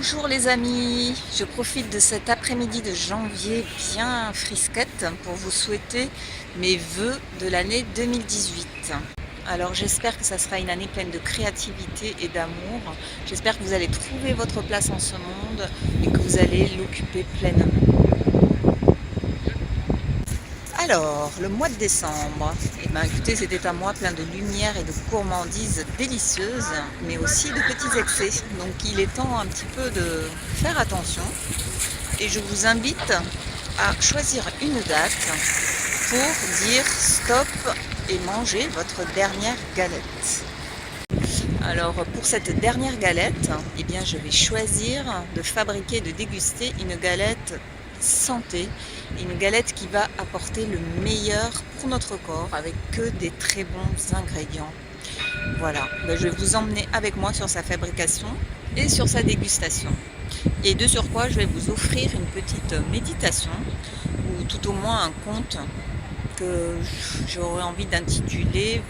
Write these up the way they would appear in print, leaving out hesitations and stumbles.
Bonjour les amis, je profite de cet après-midi de janvier bien frisquette pour vous souhaiter mes vœux de l'année 2018. Alors j'espère que ça sera une année pleine de créativité et d'amour. J'espère que vous allez trouver votre place en ce monde et que vous allez l'occuper pleinement. Alors, le mois de décembre, eh ben, écoutez, c'était un mois plein de lumière et de gourmandises délicieuses, mais aussi de petits excès. Donc il est temps un petit peu de faire attention. Et je vous invite à choisir une date pour dire stop et manger votre dernière galette. Alors pour cette dernière galette, eh bien, je vais choisir de fabriquer et de déguster une galette santé, une galette qui va apporter le meilleur pour notre corps avec que des très bons ingrédients. Voilà, je vais vous emmener avec moi sur sa fabrication et sur sa dégustation. Et de surcroît, je vais vous offrir une petite méditation ou tout au moins un conte que j'aurais envie d'intituler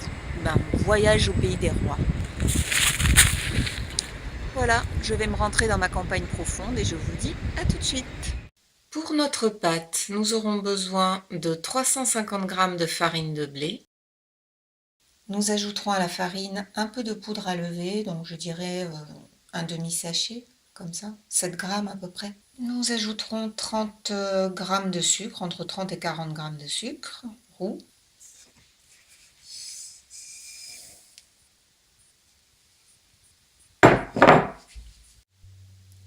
Voyage au pays des rois. Voilà, je vais me rentrer dans ma campagne profonde et je vous dis à tout de suite. Pour notre pâte, nous aurons besoin de 350 g de farine de blé. Nous ajouterons à la farine un peu de poudre à lever, donc je dirais un demi-sachet, comme ça, 7 g à peu près. Nous ajouterons 30 g de sucre, entre 30 et 40 g de sucre roux.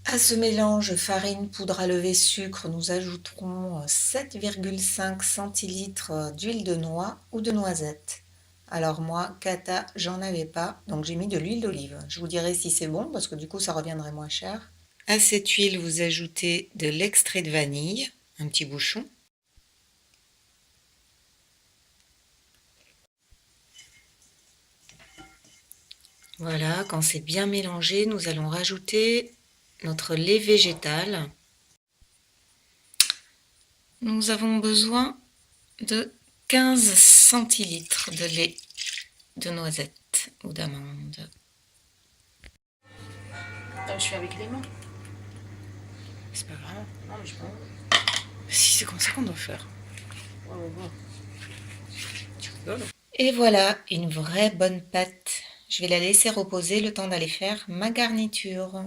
À ce mélange farine, poudre à lever, sucre, nous ajouterons 7,5 centilitres d'huile de noix ou de noisette. Alors moi, cata, j'en avais pas, donc j'ai mis de l'huile d'olive. Je vous dirai si c'est bon, parce que du coup ça reviendrait moins cher. À cette huile, vous ajoutez de l'extrait de vanille, un petit bouchon. Voilà, quand c'est bien mélangé, nous allons rajouter notre lait végétal. Nous avons besoin de 15 centilitres de lait de noisette ou d'amande. Je fais avec les mains. C'est pas grave. Non, mais je peux. Si c'est comme ça qu'on doit faire. Ouais, ouais, ouais. Tu rigoles. Et voilà, une vraie bonne pâte. Je vais la laisser reposer le temps d'aller faire ma garniture.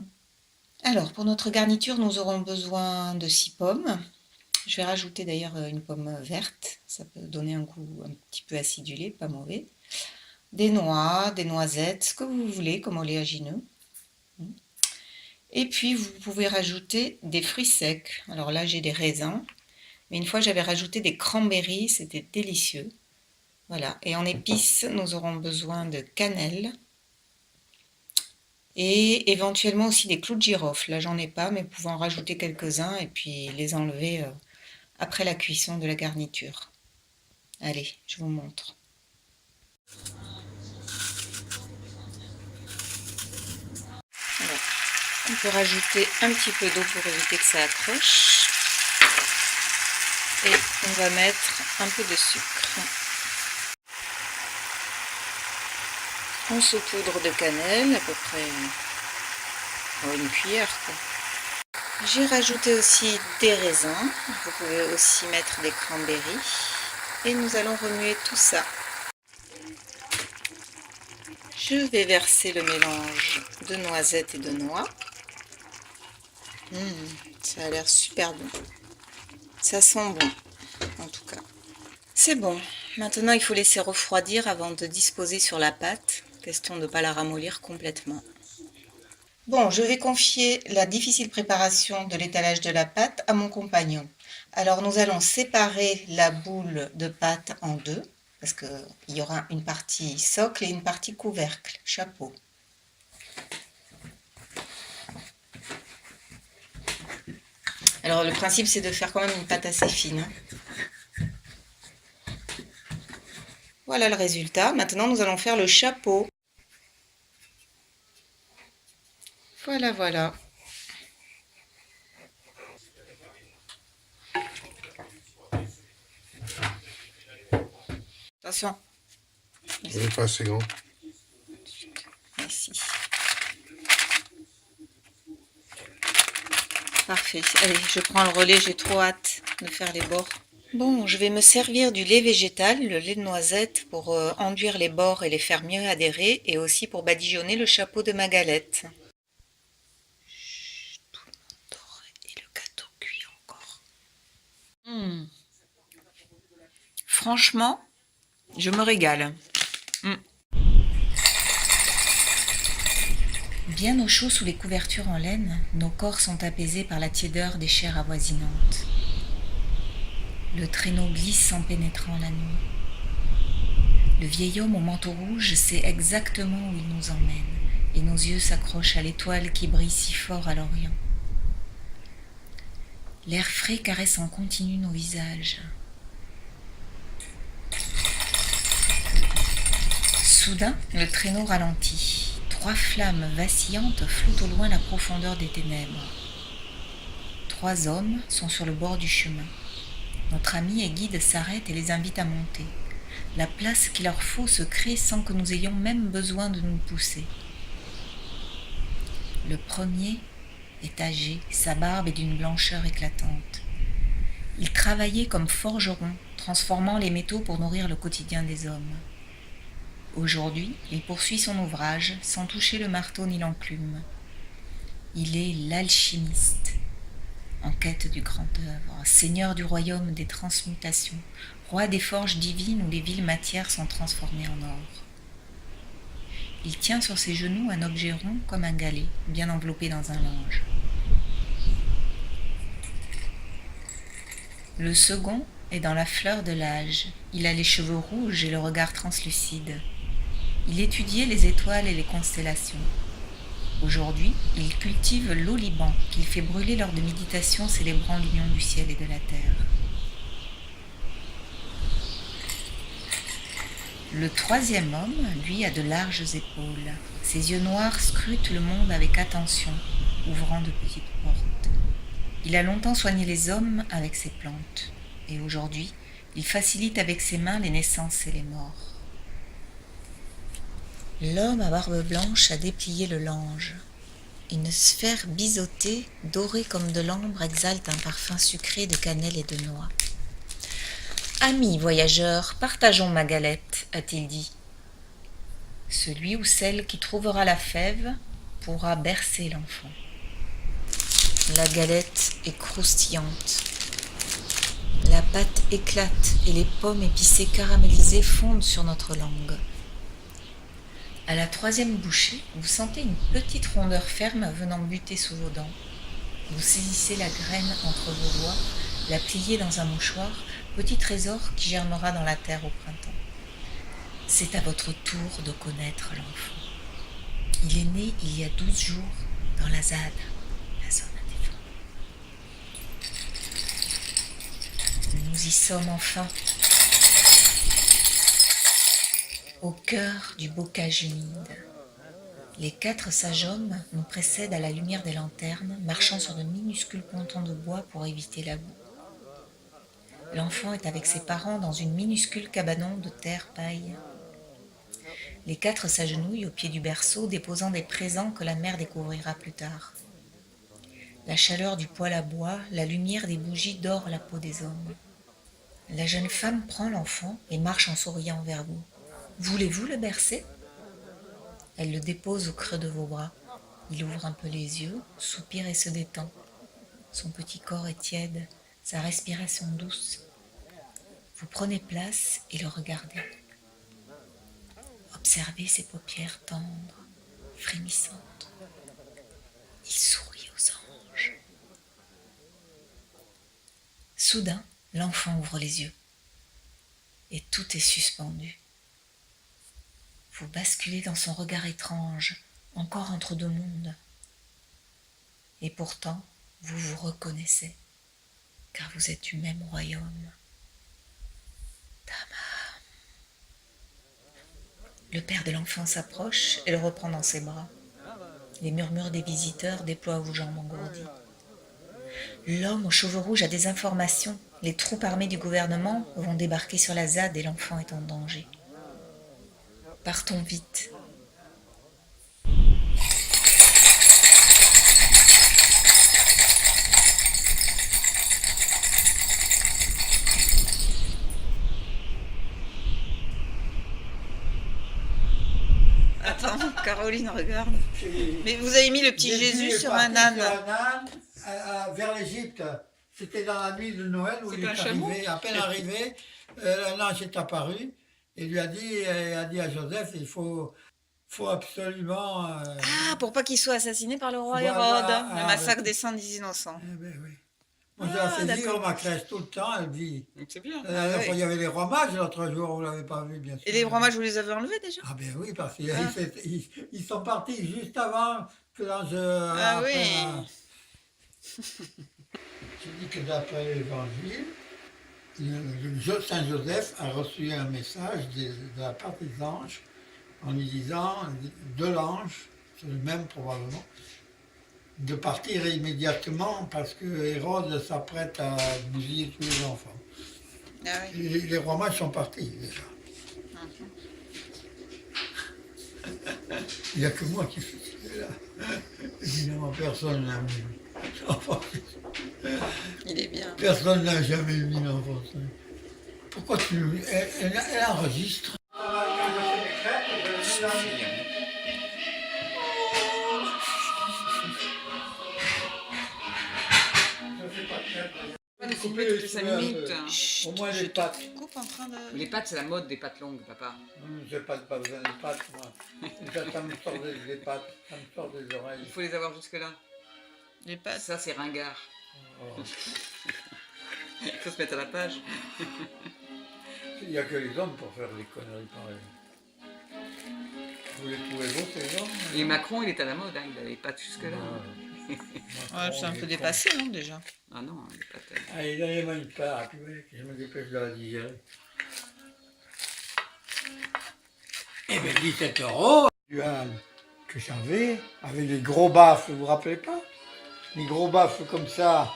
Alors, pour notre garniture, nous aurons besoin de 6 pommes. Je vais rajouter d'ailleurs une pomme verte. Ça peut donner un goût un petit peu acidulé, pas mauvais. Des noix, des noisettes, ce que vous voulez comme oléagineux. Et puis, vous pouvez rajouter des fruits secs. Alors là, j'ai des raisins. Mais une fois, j'avais rajouté des cranberries. C'était délicieux. Voilà. Et en épices, nous aurons besoin de cannelle. Et éventuellement aussi des clous de girofle. Là, j'en ai pas, mais vous pouvez en rajouter quelques-uns et puis les enlever après la cuisson de la garniture. Allez, je vous montre. Voilà. On peut rajouter un petit peu d'eau pour éviter que ça accroche. Et on va mettre un peu de sucre. On saupoudre de cannelle, à peu près une cuillère, quoi. J'ai rajouté aussi des raisins. Vous pouvez aussi mettre des cranberries. Et nous allons remuer tout ça. Je vais verser le mélange de noisettes et de noix. Ça a l'air super bon. Ça sent bon, en tout cas. C'est bon. Maintenant, il faut laisser refroidir avant de disposer sur la pâte. Question de ne pas la ramollir complètement. Bon, je vais confier la difficile préparation de l'étalage de la pâte à mon compagnon. Alors, nous allons séparer la boule de pâte en deux, parce qu'il y aura une partie socle et une partie couvercle, chapeau. Alors, le principe, c'est de faire quand même une pâte assez fine. Voilà le résultat. Maintenant, nous allons faire le chapeau. Voilà, voilà. Attention. Il n'est pas assez grand. Ici. Parfait. Allez, je prends le relais, j'ai trop hâte de faire les bords. Bon, je vais me servir du lait végétal, le lait de noisette, pour enduire les bords et les faire mieux adhérer, et aussi pour badigeonner le chapeau de ma galette. Chut, tout le monde dort et le gâteau cuit encore. Franchement, je me régale. Bien au chaud sous les couvertures en laine, nos corps sont apaisés par la tiédeur des chairs avoisinantes. Le traîneau glisse en pénétrant la nuit. Le vieil homme au manteau rouge sait exactement où il nous emmène, et nos yeux s'accrochent à l'étoile qui brille si fort à l'Orient. L'air frais caresse en continu nos visages. Soudain, le traîneau ralentit. 3 flammes vacillantes floutent au loin la profondeur des ténèbres. 3 hommes sont sur le bord du chemin. Notre ami et guide s'arrête et les invite à monter. La place qu'il leur faut se crée sans que nous ayons même besoin de nous pousser. Le premier est âgé, sa barbe est d'une blancheur éclatante. Il travaillait comme forgeron, transformant les métaux pour nourrir le quotidien des hommes. Aujourd'hui, il poursuit son ouvrage sans toucher le marteau ni l'enclume. Il est l'alchimiste, en quête du grand œuvre, seigneur du royaume des transmutations, roi des forges divines où les viles matières sont transformées en or. Il tient sur ses genoux un objet rond comme un galet, bien enveloppé dans un lange. Le second est dans la fleur de l'âge. Il a les cheveux rouges et le regard translucide. Il étudiait les étoiles et les constellations. Aujourd'hui, il cultive l'oliban qu'il fait brûler lors de méditations célébrant l'union du ciel et de la terre. Le troisième homme, lui, a de larges épaules. Ses yeux noirs scrutent le monde avec attention, ouvrant de petites portes. Il a longtemps soigné les hommes avec ses plantes, et aujourd'hui, il facilite avec ses mains les naissances et les morts. L'homme à barbe blanche a déplié le lange. Une sphère biseautée, dorée comme de l'ambre, exalte un parfum sucré de cannelle et de noix. « Amis voyageurs, partageons ma galette, a-t-il dit. Celui ou celle qui trouvera la fève pourra bercer l'enfant. La galette est croustillante. La pâte éclate et les pommes épicées caramélisées fondent sur notre langue. À la 3e bouchée, vous sentez une petite rondeur ferme venant buter sous vos dents. Vous saisissez la graine entre vos doigts, la pliez dans un mouchoir, petit trésor qui germera dans la terre au printemps. C'est à votre tour de connaître l'enfant. Il est né il y a 12 jours dans la ZAD, la zone à défendre. Nous y sommes enfin. Au cœur du bocage humide. Les 4 sages hommes nous précèdent à la lumière des lanternes, marchant sur de minuscules pontons de bois pour éviter la boue. L'enfant est avec ses parents dans une minuscule cabanon de terre paille. Les 4 s'agenouillent au pied du berceau, déposant des présents que la mère découvrira plus tard. La chaleur du poêle à bois, la lumière des bougies dore la peau des hommes. La jeune femme prend l'enfant et marche en souriant vers vous. Voulez-vous le bercer ? Elle le dépose au creux de vos bras. Il ouvre un peu les yeux, soupire et se détend. Son petit corps est tiède, sa respiration douce. Vous prenez place et le regardez. Observez ses paupières tendres, frémissantes. Il sourit aux anges. Soudain, l'enfant ouvre les yeux. Et tout est suspendu. Vous basculez dans son regard étrange, encore entre 2 mondes. Et pourtant, vous vous reconnaissez, car vous êtes du même royaume. Tama. Le père de l'enfant s'approche et le reprend dans ses bras. Les murmures des visiteurs déploient vos jambes engourdies. L'homme aux cheveux rouges a des informations. Les troupes armées du gouvernement vont débarquer sur la ZAD et l'enfant est en danger. Partons vite. Attends, Caroline, regarde. Mais vous avez mis le petit Jésus sur un âne. Vers l'Égypte. C'était dans la nuit de Noël où C'est il pas un est chameau arrivé, à peine arrivé, un ange est apparu et lui a dit à Joseph, il faut absolument... Ah, pour pas qu'il soit assassiné par le roi Voilà, Hérode. Le ah, massacre ouais. des 110 innocents. Eh ben oui. Moi, je Ah, la fais vivre d'accord. ma crèche tout le temps, elle dit. C'est bien. La dernière fois, il y avait les rois mages l'autre jour, vous ne l'avez pas vu, bien sûr. Et les rois mages, vous les avez enlevés déjà? Ah ben oui, parce qu'ils Ah. ils sont partis juste avant que l'ange... Ah oui. Je dis que d'après l'Évangile, Saint Joseph a reçu un message de la part des anges en lui disant, de l'ange, c'est le même probablement, de partir immédiatement parce que Hérode s'apprête à bousiller tous les enfants. Ah oui. Et les rois mages sont partis déjà. Il n'y a que moi qui suis là. Évidemment, personne n'a vu. Enfin, Il est bien. personne n'a jamais vu l'enfant. Pourquoi tu... Elle enregistre. Pas de couper toutes les 5 minutes. Au moins les pattes. Tu coupes en train de... Les pâtes, c'est la mode des pâtes longues, papa. Je n'ai pas besoin de pattes, moi. Ça me sort des pattes, ça me sort des Il oreilles. faut les avoir jusque-là. Les pattes. Ça, c'est ringard. Oh. Il faut se mettre à la page. Il n'y a que les hommes pour faire des conneries pareilles. Vous les trouvez beaux, ces hommes? Et Macron, il est à la mode, hein, il a les pâtes jusque-là. Ouais, c'est un peu dépassé, non, déjà? Ah non, les pâtes... Allez, donnez-moi une part, puis ouais, que je me dépêche de la digérer. Eh bien, 17 €. Dual que j'avais, avec des gros baffles, vous vous rappelez pas? Des gros baffles comme ça,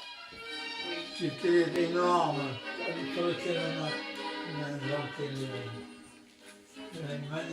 qui étaient énormes, sur lequel on a inventé l'animal.